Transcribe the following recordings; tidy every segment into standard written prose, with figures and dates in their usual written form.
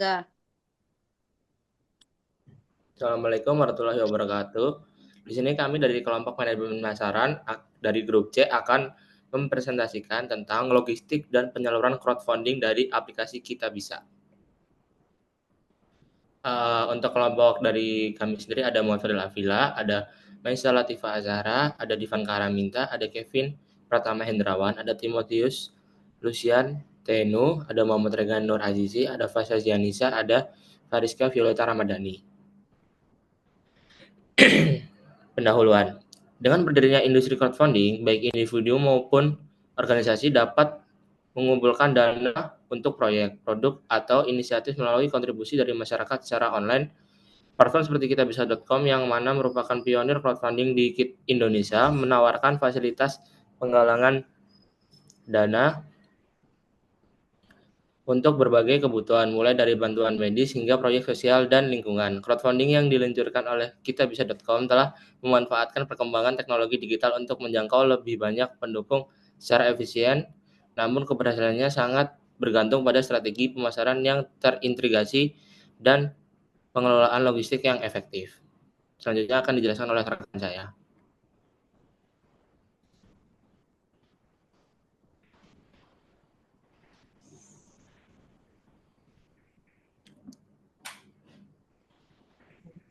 Enggak. Assalamualaikum warahmatullahi wabarakatuh. Di sini kami dari kelompok manajemen pemasaran dari grup C akan mempresentasikan tentang logistik dan penyaluran crowdfunding dari aplikasi Kita Bisa. Untuk kelompok dari kami sendiri ada Muhammad Fadil Afila, ada Maisa Latifah Azhara, ada Divan Karaminta, ada Kevin Pratama Hendrawan, ada Timotius Lucian Tenu, ada Muhammad Regan Nur Azizi, ada Fasya Zianisa, ada Fariska Violeta Ramadhani. Pendahuluan. Dengan berdirinya industri crowdfunding, baik individu maupun organisasi dapat mengumpulkan dana untuk proyek, produk, atau inisiatif melalui kontribusi dari masyarakat secara online. Platform seperti kitabisa.com yang mana merupakan pionir crowdfunding di Indonesia menawarkan fasilitas penggalangan dana untuk berbagai kebutuhan, mulai dari bantuan medis hingga proyek sosial dan lingkungan. Crowdfunding yang diluncurkan oleh kitabisa.com telah memanfaatkan perkembangan teknologi digital untuk menjangkau lebih banyak pendukung secara efisien, namun keberhasilannya sangat bergantung pada strategi pemasaran yang terintegrasi dan pengelolaan logistik yang efektif. Selanjutnya akan dijelaskan oleh rekan saya.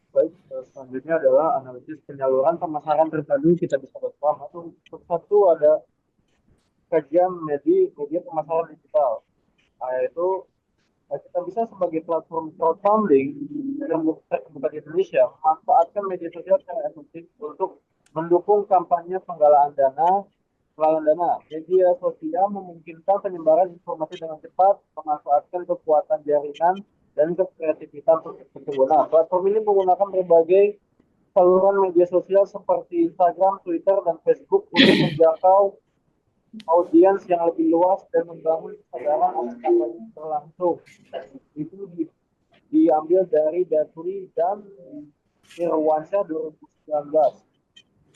Baik, selanjutnya adalah analisis penyaluran pemasaran terpadu kita bisa berpaham atau satu ada kajian media pemasaran digital, yaitu kita bisa sebagai platform crowdfunding yang terbuka di Indonesia memanfaatkan media sosial secara efektif untuk mendukung kampanye penggalangan dana. Media sosial memungkinkan penyebaran informasi dengan cepat, memanfaatkan kekuatan jaringan dan kreativitas pengguna. Platform ini menggunakan berbagai saluran media sosial seperti Instagram, Twitter, dan Facebook untuk menjangkau audiens yang lebih luas dan membangun kesadaran akan kampanye berlangsung. Itu diambil dari Daturi dan Irwansyah 2019.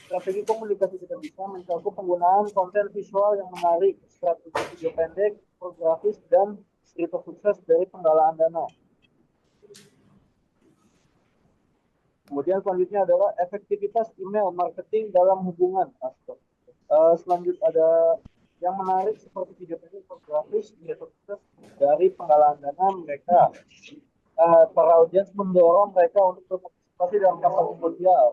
Strategi komunikasi kita bisa mencakup penggunaan konten visual yang menarik, strategi video pendek, infografis, dan cerita sukses dari penggalangan dana. Kemudian selanjutnya adalah efektivitas email marketing dalam hubungan. Selanjutnya ada yang menarik seperti video pendek, infografis, cerita sukses dari penggalangan dana mereka. Para audiens mendorong mereka untuk berpartisipasi dalam kampanye sosial.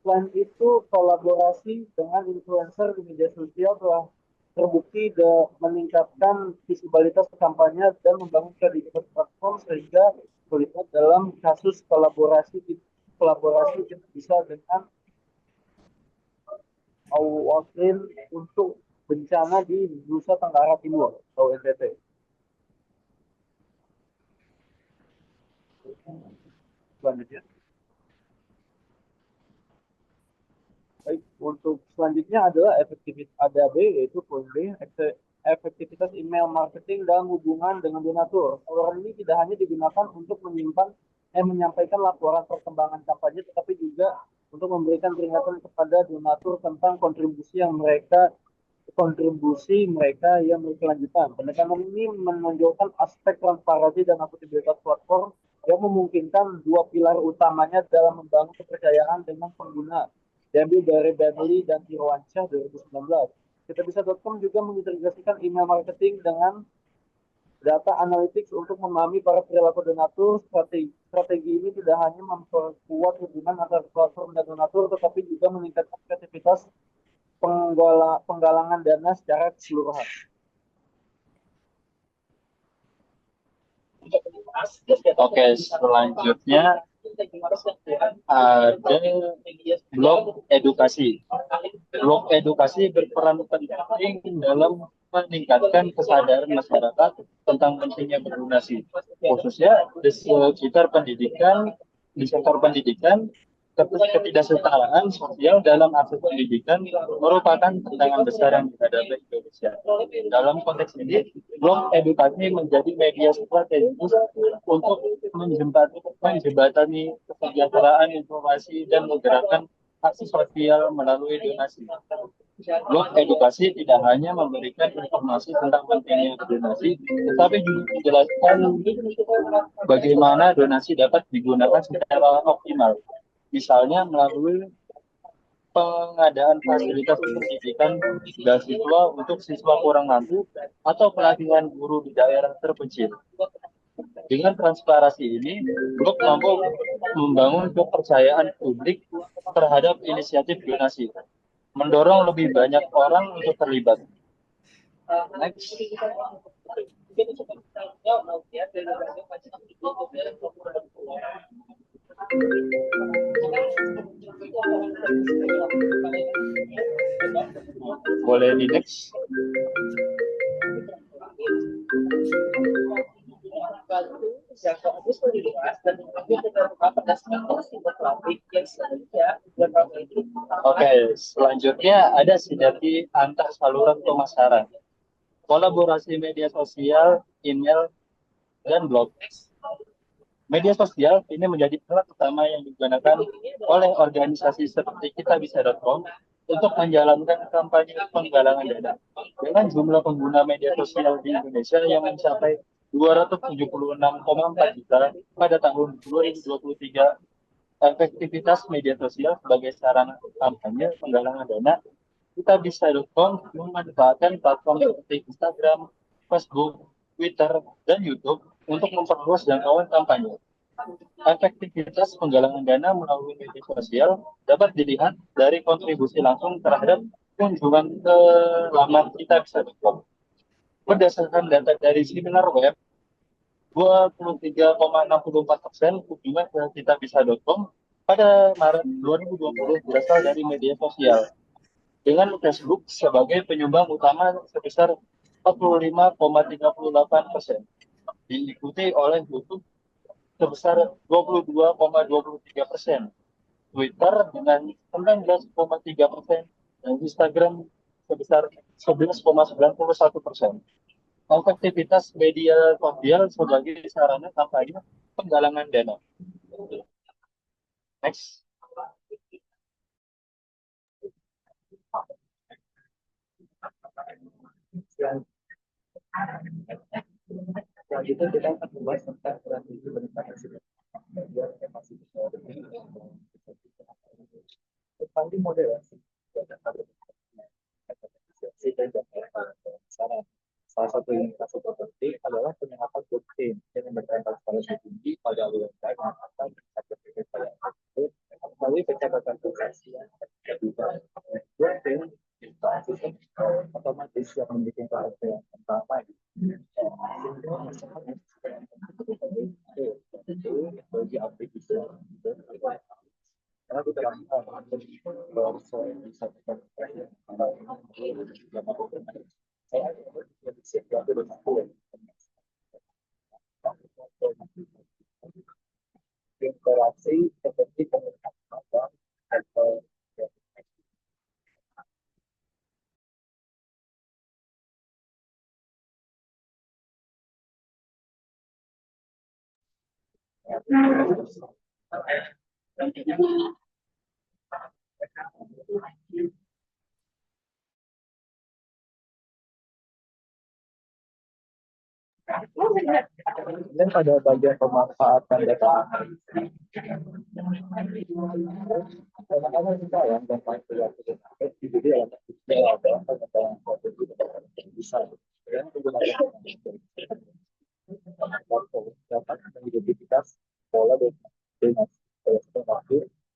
Selain itu, kolaborasi dengan influencer di media sosial telah terbukti meningkatkan visibilitas kampanye dan membangun kredibilitas platform sehingga terlibat dalam kasus kolaborasi kita bisa dengan Awalin untuk bencana di Nusa Tenggara Timur atau NTT. Selanjutnya. Baik, untuk selanjutnya adalah efektivitas ada B, yaitu poin B, efektivitas email marketing dalam hubungan dengan donatur. Saluran ini tidak hanya digunakan untuk menyampaikan laporan perkembangan kampanye, tetapi juga untuk memberikan peringatan kepada donatur tentang kontribusi mereka yang berkelanjutan. Pendekatan ini menonjolkan aspek transparansi dan akuntabilitas platform yang memungkinkan dua pilar utamanya dalam membangun kepercayaan dengan pengguna, diambil dari Bentley dan Irwansyah 2019. Kitabisa.com juga mengintegrasikan email marketing dengan data analytics untuk memahami para perilaku donatur. Strategi ini tidak hanya memperkuat hubungan antar platform dan donatur, tetapi juga meningkatkan kreativitas penggalangan dana secara keseluruhan. Oke, selanjutnya ada blog edukasi. Blog edukasi berperan penting dalam meningkatkan kesadaran masyarakat tentang pentingnya berdonasi, khususnya di sektor pendidikan. Ketidaksetaraan sosial dalam akses pendidikan merupakan tantangan besar yang dihadapi Indonesia. Dalam konteks ini, blog edukasi menjadi media strategis untuk menjembatani kesejahteraan informasi dan menggerakkan aksi sosial melalui donasi. Blog edukasi tidak hanya memberikan informasi tentang pentingnya donasi, tetapi juga menjelaskan bagaimana donasi dapat digunakan secara optimal. Misalnya melalui pengadaan fasilitas pendidikan beasiswa untuk siswa kurang mampu atau pelatihan guru di daerah terpencil. Dengan transparansi ini, Blok mampu membangun kepercayaan publik terhadap inisiatif donasi, mendorong lebih banyak orang untuk terlibat. Next. Boleh di next. Oke, selanjutnya ada sinergi antar saluran pemasaran, kolaborasi media sosial, email, dan blog. Media sosial ini menjadi alat utama yang digunakan oleh organisasi seperti kitabisa.com untuk menjalankan kampanye penggalangan dana. Dengan jumlah pengguna media sosial di Indonesia yang mencapai 276,4 juta pada tahun 2023, efektivitas media sosial sebagai sarana kampanye penggalangan dana, kitabisa.com memanfaatkan platform seperti Instagram, Facebook, Twitter, dan YouTube untuk memperluas jangkauan kampanye. Efektivitas penggalangan dana melalui media sosial dapat dilihat dari kontribusi langsung terhadap kunjungan ke laman kitabisa.com. Berdasarkan data dari seminar web, 23,64% kunjungan ke kitabisa.com pada Maret 2020 berasal dari media sosial, dengan Facebook sebagai penyumbang utama sebesar 45,38%, diikuti oleh YouTube sebesar 22,23%, Twitter dengan 19,3%, dan Instagram sebesar 11,91%. Efektivitas media sosial sebagai sarana kampanye penggalangan dana. Next. Selanjutnya kita akan membahas tentang strategi peningkatan biar masih paling moderasi. Salah satu indikasi terpenting adalah penyerapan blockchain yang memberikan transparansi tinggi pada aliran dana atau melalui pencatatan transaksi yang blockchain sistem otomatis yang memiliki karakter yang pertama bagi aplikasi karena kita bisa interaksi seperti pengetahuan atau dan pada bagian pemanfaatan data analisa. Karena kita yang gampang jadi ada pengetahuan bisa dan menggunakan dapat mengidentifikasi pola donasi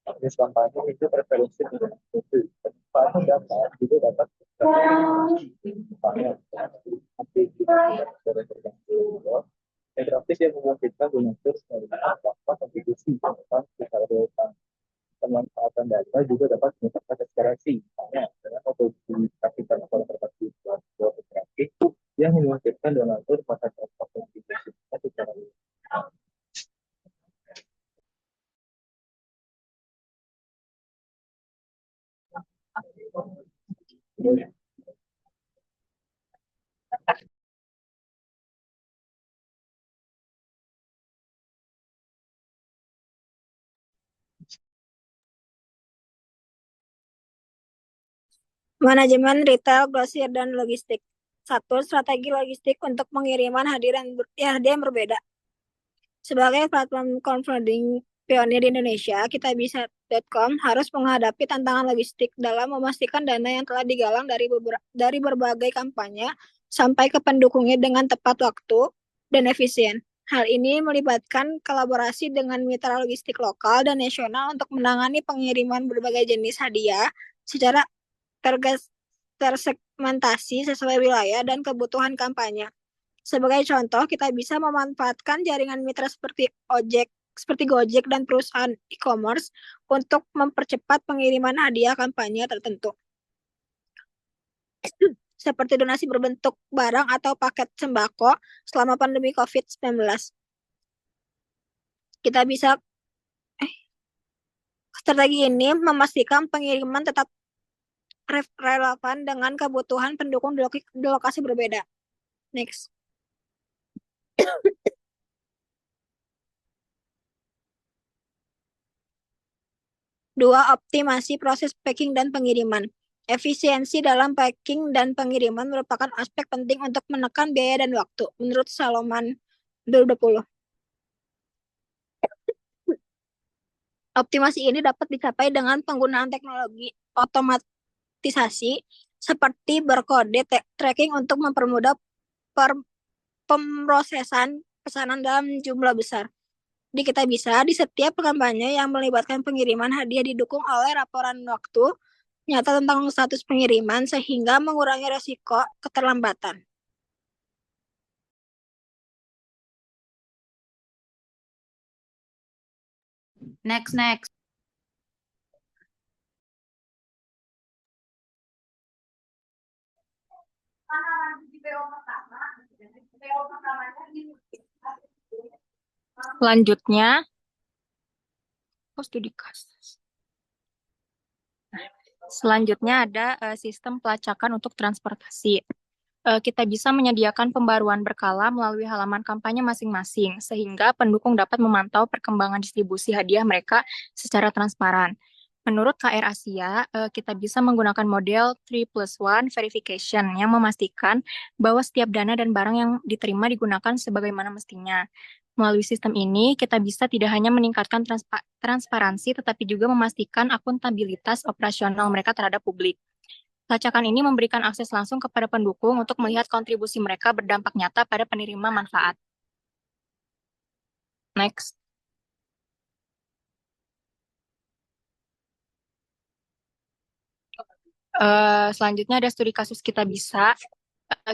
jenis kampanye itu preferensi dengan itu. Penempatan data juga dapat interaktif yang memungkinkan donatur dapat kontribusi tentang pemanfaatan data juga dapat meningkatkan transparansi. Misalnya, dengan mengidentifikasikan pola transaksi interaktif yang memungkinkan donatur pada kontribusi secara Manajemen retail, grosir, dan logistik. 1. Strategi logistik untuk pengiriman hadiah yang berbeda. Sebagai platform crowdfunding pionir di Indonesia, kitabisa.com harus menghadapi tantangan logistik dalam memastikan dana yang telah digalang dari berbagai kampanye sampai ke pendukungnya dengan tepat waktu dan efisien. Hal ini melibatkan kolaborasi dengan mitra logistik lokal dan nasional untuk menangani pengiriman berbagai jenis hadiah secara tersegmentasi sesuai wilayah dan kebutuhan kampanye. Sebagai contoh, kita bisa memanfaatkan jaringan mitra seperti Gojek dan perusahaan e-commerce untuk mempercepat pengiriman hadiah kampanye tertentu. Seperti donasi berbentuk barang atau paket sembako selama pandemi COVID-19. Strategi ini memastikan pengiriman tetap relevan dengan kebutuhan pendukung di lokasi berbeda. Next. 2. Optimasi proses packing dan pengiriman. Efisiensi dalam packing dan pengiriman merupakan aspek penting untuk menekan biaya dan waktu, menurut Salomon 2020. Optimasi ini dapat dicapai dengan penggunaan teknologi otomatisasi seperti berkode tracking untuk mempermudah pemrosesan pesanan dalam jumlah besar. Di Kitabisa, di setiap kampanye yang melibatkan pengiriman hadiah didukung oleh laporan waktu nyata tentang status pengiriman sehingga mengurangi resiko keterlambatan. Next. Selanjutnya, studi kasus. Selanjutnya ada sistem pelacakan untuk transportasi. Kita bisa menyediakan pembaruan berkala melalui halaman kampanye masing-masing, sehingga pendukung dapat memantau perkembangan distribusi hadiah mereka secara transparan. Menurut KR Asia, kita bisa menggunakan model 3+1 verification yang memastikan bahwa setiap dana dan barang yang diterima digunakan sebagaimana mestinya. Melalui sistem ini, kita bisa tidak hanya meningkatkan transparansi, tetapi juga memastikan akuntabilitas operasional mereka terhadap publik. Pelacakan ini memberikan akses langsung kepada pendukung untuk melihat kontribusi mereka berdampak nyata pada penerima manfaat. Next. Selanjutnya ada studi kasus Kitabisa.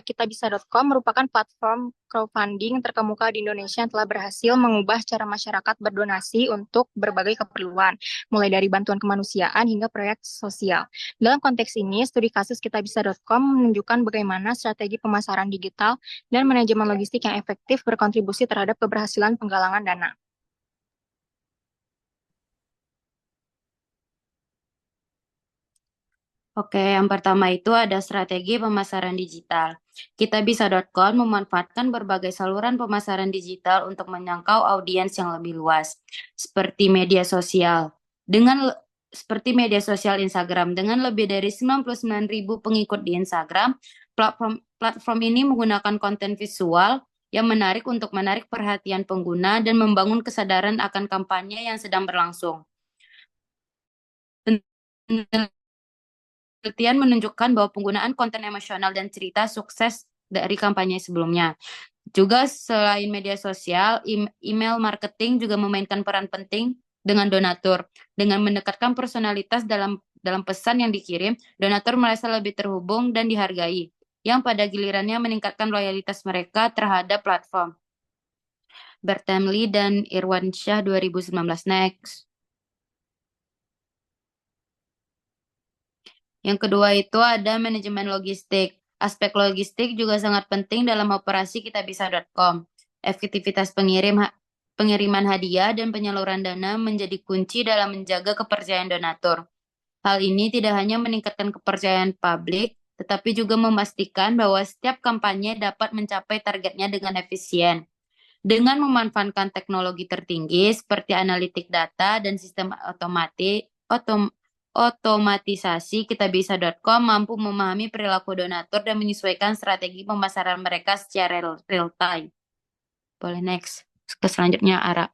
Kitabisa.com merupakan platform crowdfunding terkemuka di Indonesia yang telah berhasil mengubah cara masyarakat berdonasi untuk berbagai keperluan, mulai dari bantuan kemanusiaan hingga proyek sosial. Dalam konteks ini, studi kasus Kitabisa.com menunjukkan bagaimana strategi pemasaran digital dan manajemen logistik yang efektif berkontribusi terhadap keberhasilan penggalangan dana. Oke, yang pertama itu ada strategi pemasaran digital. Kitabisa.com memanfaatkan berbagai saluran pemasaran digital untuk menjangkau audiens yang lebih luas, seperti media sosial. Seperti media sosial Instagram, dengan lebih dari 99.000 pengikut di Instagram, platform ini menggunakan konten visual yang menarik untuk menarik perhatian pengguna dan membangun kesadaran akan kampanye yang sedang berlangsung. Penelitian menunjukkan bahwa penggunaan konten emosional dan cerita sukses dari kampanye sebelumnya. Juga selain media sosial, email marketing juga memainkan peran penting dengan donatur. Dengan mendekatkan personalitas dalam pesan yang dikirim, donatur merasa lebih terhubung dan dihargai, yang pada gilirannya meningkatkan loyalitas mereka terhadap platform. Bertemli dan Irwansyah 2019. Next. Yang kedua itu ada manajemen logistik. Aspek logistik juga sangat penting dalam operasi kitabisa.com. Efektivitas pengiriman hadiah dan penyaluran dana menjadi kunci dalam menjaga kepercayaan donatur. Hal ini tidak hanya meningkatkan kepercayaan publik, tetapi juga memastikan bahwa setiap kampanye dapat mencapai targetnya dengan efisien. Dengan memanfaatkan teknologi tertinggi seperti analitik data dan sistem otomatisasi, kitabisa.com mampu memahami perilaku donatur dan menyesuaikan strategi pemasaran mereka secara real time. Boleh next. Ke selanjutnya, Ara.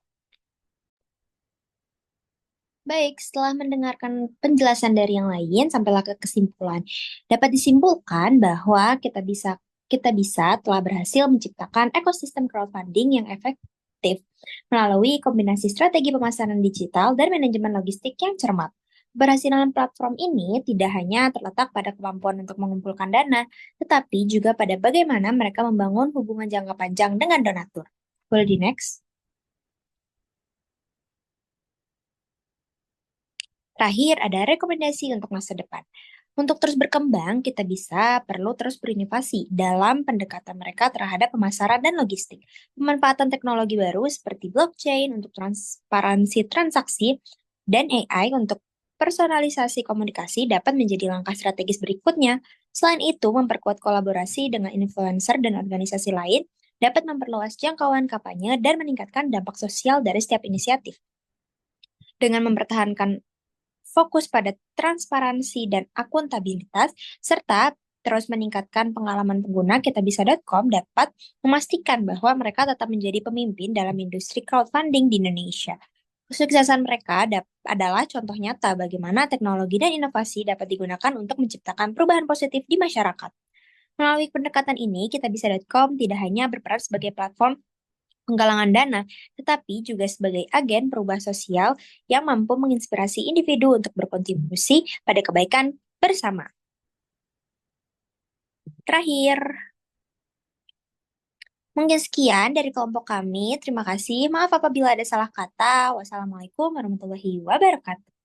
Baik, setelah mendengarkan penjelasan dari yang lain, sampailah ke kesimpulan. Dapat disimpulkan bahwa kita bisa telah berhasil menciptakan ekosistem crowdfunding yang efektif melalui kombinasi strategi pemasaran digital dan manajemen logistik yang cermat. Keberhasilan platform ini tidak hanya terletak pada kemampuan untuk mengumpulkan dana, tetapi juga pada bagaimana mereka membangun hubungan jangka panjang dengan donatur. Boleh di next? Terakhir, ada rekomendasi untuk masa depan. Untuk terus berkembang, kita perlu terus berinovasi dalam pendekatan mereka terhadap pemasaran dan logistik. Pemanfaatan teknologi baru seperti blockchain untuk transparansi transaksi dan AI untuk personalisasi komunikasi dapat menjadi langkah strategis berikutnya. Selain itu, memperkuat kolaborasi dengan influencer dan organisasi lain dapat memperluas jangkauan kampanye dan meningkatkan dampak sosial dari setiap inisiatif. Dengan mempertahankan fokus pada transparansi dan akuntabilitas, serta terus meningkatkan pengalaman pengguna, kitabisa.com dapat memastikan bahwa mereka tetap menjadi pemimpin dalam industri crowdfunding di Indonesia. Kesuksesan mereka adalah contoh nyata bagaimana teknologi dan inovasi dapat digunakan untuk menciptakan perubahan positif di masyarakat. Melalui pendekatan ini, kitabisa.com tidak hanya berperan sebagai platform penggalangan dana, tetapi juga sebagai agen perubahan sosial yang mampu menginspirasi individu untuk berkontribusi pada kebaikan bersama. Terakhir, mungkin sekian dari kelompok kami. Terima kasih. Maaf apabila ada salah kata. Wassalamualaikum warahmatullahi wabarakatuh.